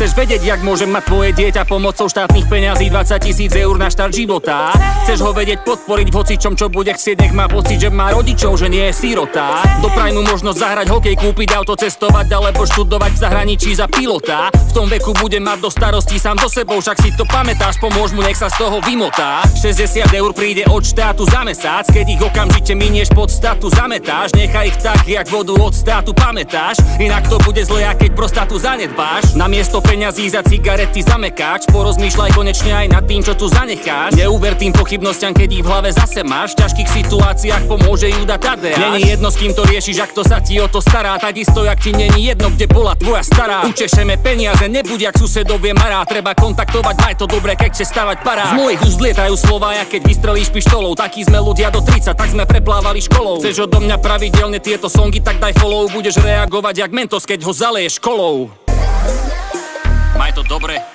Chceš vedieť, jak môžem mať tvoje dieťa pomocou štátnych peňazí 20 000 eur na štart života? Chceš ho vedieť podporiť v hocičom, čo bude chcieť, nech má pocit, že má rodičov, že nie je sirota. Dopraj mu možnosť zahrať hokej, kúpiť auto, cestovať alebo študovať v zahraničí za pilota. V tom veku bude mať do starostí sám so sebou, však si to pamätáš, pomôž mu, nech sa z toho vymotá. 60 eur príde od štátu za mesiac, keď ich okamžite minieš pod statu zametáš. Nechaj ich tak, jak vodu od státu pamätáš, inak to bude zle, a keď prostatu zanedbáš. Namiesto peňazí za cigarety zamekáč, porozmýšľaj konečne aj nad tým, čo tu zanecháš. Neuver tým pochybnostiam, keď ich v hlave zase máš. V ťažkých situáciách pomôže Júda Tadeáš. Není jedno, s kým to riešiš, ak to sa ti o to stará. Takisto, jak ti není jedno, kde bola tvoja stará. Učešeme peniaze, nebuď jak susedovie mará. Treba kontaktovať, maj to dobre, keď chce stavať pará. Z mojich úst lietajú slová, jak keď vystrelíš pištolou. Takí sme ľudia do 30, tak sme preplávali školou. Chceš odo mňa pravidelne tieto songy, tak daj follow. Budeš reagovať jak Mentos, keď ho zaleješ kolou. Maj to dobre.